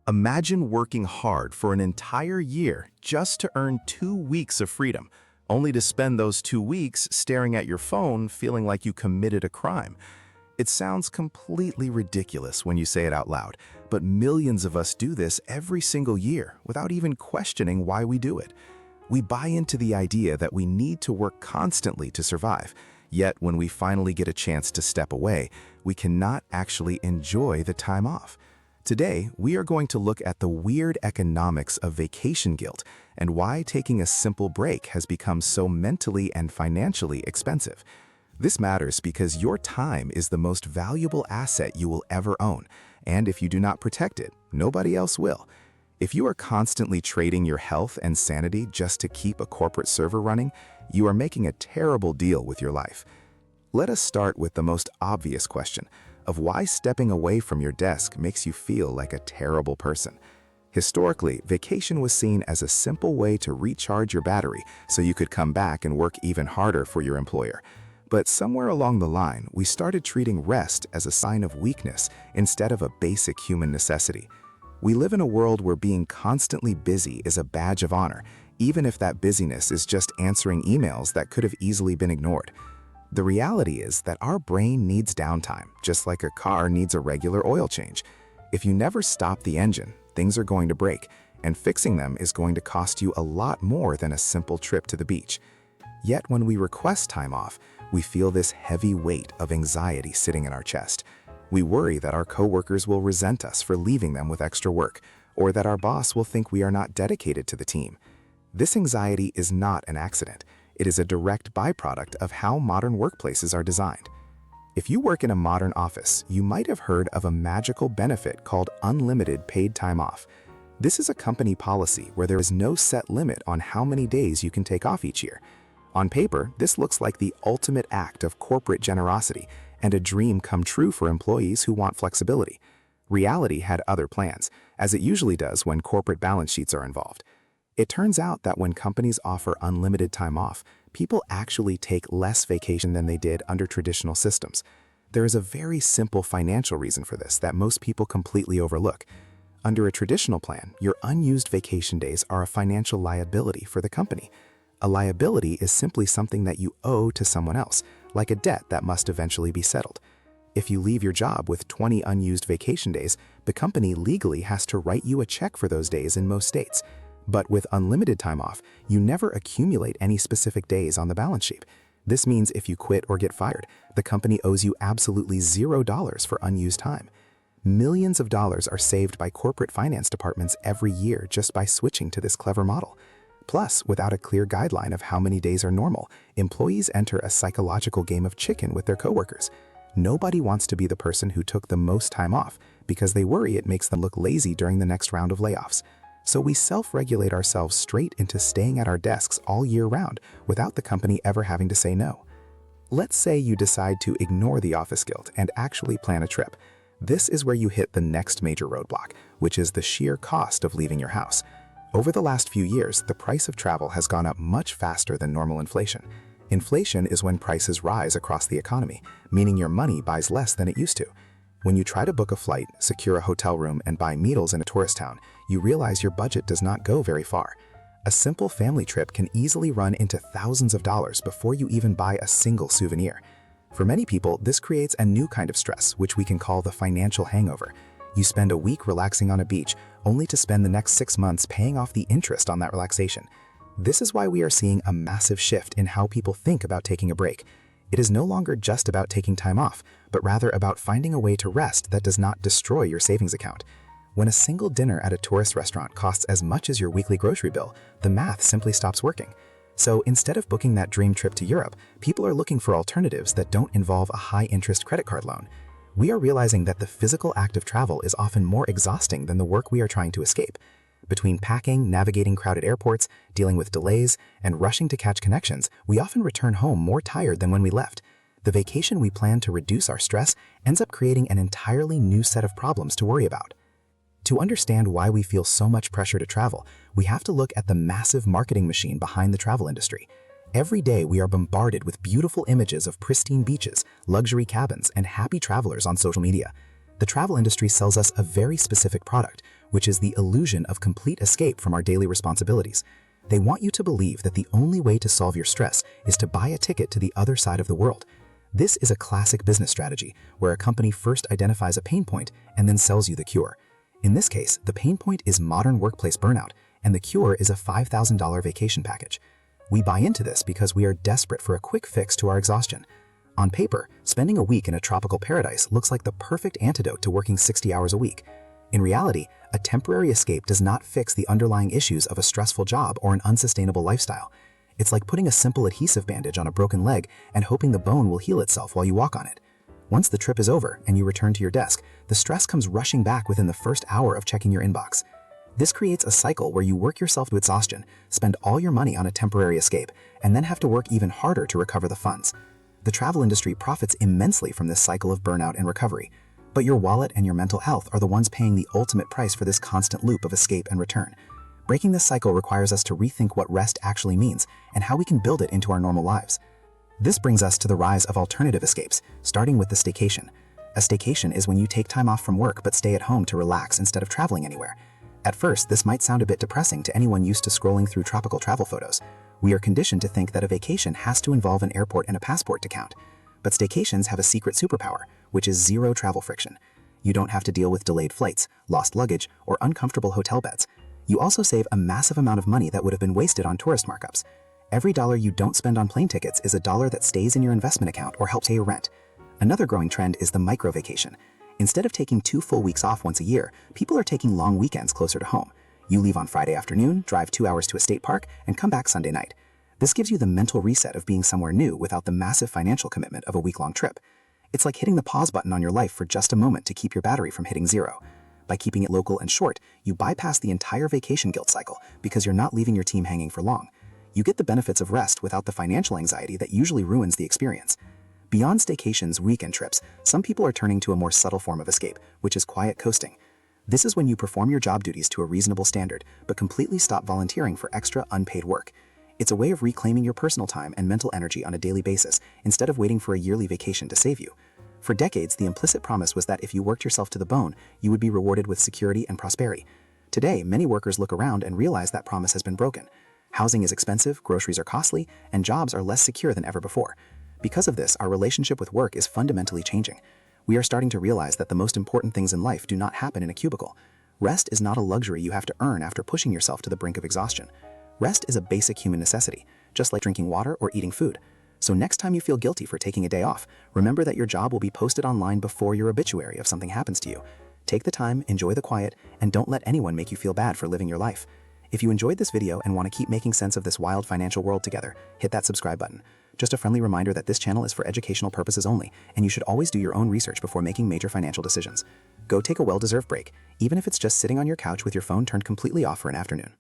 Imagine working hard for an entire year just to earn 2 weeks of freedom, only to spend those 2 weeks staring at your phone feeling like you committed a crime. It sounds completely ridiculous when you say it out loud, but millions of us do this every single year without even questioning why we do it. We buy into the idea that we need to work constantly to survive, yet when we finally get a chance to step away, we cannot actually enjoy the time off. Today, we are going to look at the weird economics of vacation guilt and why taking a simple break has become so mentally and financially expensive. This matters because your time is the most valuable asset you will ever own, and if you do not protect it, nobody else will. If you are constantly trading your health and sanity just to keep a corporate server running, you are making a terrible deal with your life. Let us start with the most obvious question of why stepping away from your desk makes you feel like a terrible person. Historically, vacation was seen as a simple way to recharge your battery so you could come back and work even harder for your employer. But somewhere along the line, we started treating rest as a sign of weakness instead of a basic human necessity. We live in a world where being constantly busy is a badge of honor, even if that busyness is just answering emails that could have easily been ignored. The reality is that our brain needs downtime, just like a car needs a regular oil change. If you never stop the engine, things are going to break, and fixing them is going to cost you a lot more than a simple trip to the beach. Yet when we request time off, we feel this heavy weight of anxiety sitting in our chest. We worry that our coworkers will resent us for leaving them with extra work, or that our boss will think we are not dedicated to the team. This anxiety is not an accident. It is a direct byproduct of how modern workplaces are designed. If you work in a modern office, you might have heard of a magical benefit called unlimited paid time off. This is a company policy where there is no set limit on how many days you can take off each year. On paper, this looks like the ultimate act of corporate generosity and a dream come true for employees who want flexibility. Reality had other plans, as it usually does when corporate balance sheets are involved. It turns out that when companies offer unlimited time off, people actually take less vacation than they did under traditional systems. There is a very simple financial reason for this that most people completely overlook. Under a traditional plan, your unused vacation days are a financial liability for the company. A liability is simply something that you owe to someone else, like a debt that must eventually be settled. If you leave your job with 20 unused vacation days, the company legally has to write you a check for those days in most states. But with unlimited time off, you never accumulate any specific days on the balance sheet. This means if you quit or get fired, the company owes you absolutely $0 for unused time. Millions of dollars are saved by corporate finance departments every year just by switching to this clever model. Plus, without a clear guideline of how many days are normal, employees enter a psychological game of chicken with their coworkers. Nobody wants to be the person who took the most time off because they worry it makes them look lazy during the next round of layoffs. So we self-regulate ourselves straight into staying at our desks all year round without the company ever having to say no. Let's say you decide to ignore the office guilt and actually plan a trip. This is where you hit the next major roadblock, which is the sheer cost of leaving your house. Over the last few years, the price of travel has gone up much faster than normal inflation. Inflation is when prices rise across the economy, meaning your money buys less than it used to. When you try to book a flight, secure a hotel room, and buy meals in a tourist town, you realize your budget does not go very far. A simple family trip can easily run into thousands of dollars before you even buy a single souvenir. For many people, this creates a new kind of stress, which we can call the financial hangover. You spend a week relaxing on a beach, only to spend the next 6 months paying off the interest on that relaxation. This is why we are seeing a massive shift in how people think about taking a break. It is no longer just about taking time off, but rather about finding a way to rest that does not destroy your savings account. When a single dinner at a tourist restaurant costs as much as your weekly grocery bill, the math simply stops working. So instead of booking that dream trip to Europe, people are looking for alternatives that don't involve a high-interest credit card loan. We are realizing that the physical act of travel is often more exhausting than the work we are trying to escape. Between packing, navigating crowded airports, dealing with delays, and rushing to catch connections, we often return home more tired than when we left. The vacation we plan to reduce our stress ends up creating an entirely new set of problems to worry about. To understand why we feel so much pressure to travel, we have to look at the massive marketing machine behind the travel industry. Every day we are bombarded with beautiful images of pristine beaches, luxury cabins, and happy travelers on social media. The travel industry sells us a very specific product, which is the illusion of complete escape from our daily responsibilities. They want you to believe that the only way to solve your stress is to buy a ticket to the other side of the world. This is a classic business strategy where a company first identifies a pain point and then sells you the cure. In this case, the pain point is modern workplace burnout, and the cure is a $5,000 vacation package. We buy into this because we are desperate for a quick fix to our exhaustion. On paper, spending a week in a tropical paradise looks like the perfect antidote to working 60 hours a week. In reality, a temporary escape does not fix the underlying issues of a stressful job or an unsustainable lifestyle. It's like putting a simple adhesive bandage on a broken leg and hoping the bone will heal itself while you walk on it. Once the trip is over and you return to your desk, the stress comes rushing back within the first hour of checking your inbox. This creates a cycle where you work yourself to exhaustion, spend all your money on a temporary escape, and then have to work even harder to recover the funds. The travel industry profits immensely from this cycle of burnout and recovery, but your wallet and your mental health are the ones paying the ultimate price for this constant loop of escape and return. Breaking this cycle requires us to rethink what rest actually means and how we can build it into our normal lives. This brings us to the rise of alternative escapes, starting with the staycation. A staycation is when you take time off from work but stay at home to relax instead of traveling anywhere. At first, this might sound a bit depressing to anyone used to scrolling through tropical travel photos. We are conditioned to think that a vacation has to involve an airport and a passport to count. But staycations have a secret superpower, which is zero travel friction. You don't have to deal with delayed flights, lost luggage, or uncomfortable hotel beds. You also save a massive amount of money that would have been wasted on tourist markups. Every dollar you don't spend on plane tickets is a dollar that stays in your investment account or helps pay your rent. Another growing trend is the micro-vacation. Instead of taking 2 full weeks off once a year, people are taking long weekends closer to home. You leave on Friday afternoon, drive 2 hours to a state park, and come back Sunday night. This gives you the mental reset of being somewhere new without the massive financial commitment of a week-long trip. It's like hitting the pause button on your life for just a moment to keep your battery from hitting zero. By keeping it local and short, you bypass the entire vacation guilt cycle because you're not leaving your team hanging for long. You get the benefits of rest without the financial anxiety that usually ruins the experience. Beyond staycations' weekend trips, some people are turning to a more subtle form of escape, which is quiet coasting. This is when you perform your job duties to a reasonable standard, but completely stop volunteering for extra unpaid work. It's a way of reclaiming your personal time and mental energy on a daily basis instead of waiting for a yearly vacation to save you. For decades, the implicit promise was that if you worked yourself to the bone, you would be rewarded with security and prosperity. Today, many workers look around and realize that promise has been broken. Housing is expensive, groceries are costly, and jobs are less secure than ever before. Because of this, our relationship with work is fundamentally changing. We are starting to realize that the most important things in life do not happen in a cubicle. Rest is not a luxury you have to earn after pushing yourself to the brink of exhaustion. Rest is a basic human necessity, just like drinking water or eating food. So next time you feel guilty for taking a day off, remember that your job will be posted online before your obituary if something happens to you. Take the time, enjoy the quiet, and don't let anyone make you feel bad for living your life. If you enjoyed this video and want to keep making sense of this wild financial world together, hit that subscribe button. Just a friendly reminder that this channel is for educational purposes only, and you should always do your own research before making major financial decisions. Go take a well-deserved break, even if it's just sitting on your couch with your phone turned completely off for an afternoon.